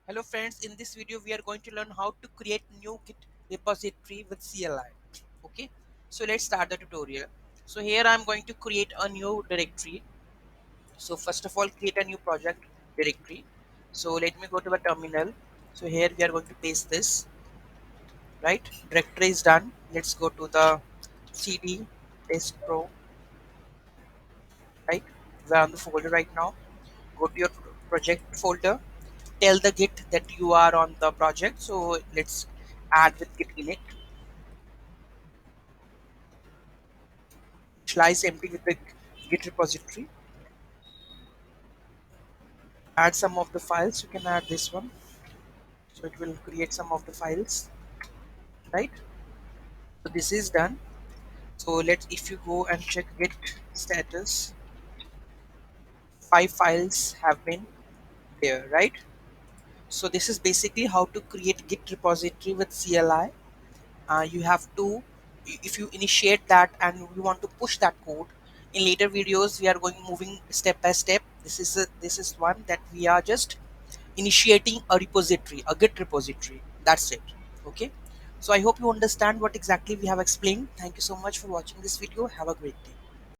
Hello friends, in this video we are going to learn how to create new Git repository with CLI. Okay, so let's start the tutorial. So here I am going to create a new directory. So first of all, create a new project directory. So let me go to the terminal. So here we are going to paste this, right? Directory is done. Let's go to the CD test pro, right? We are on the folder right now. Go to your project folder, tell the git that you are on the project, so let's add with git init, initialize empty with the git repository, add some of the files. You can add this one, so it will create some of the files, right? So this is done. So let's, if you go and check git status, 5 files have been there, right? So this is basically how to create git repository with CLI. You have to, if you initiate that and you want to push that code in later videos, we are going moving step by step. This is one that we are just initiating a repository, a git repository, that's it. Okay, so I hope you understand what exactly we have explained. Thank you so much for watching this video. Have a great day.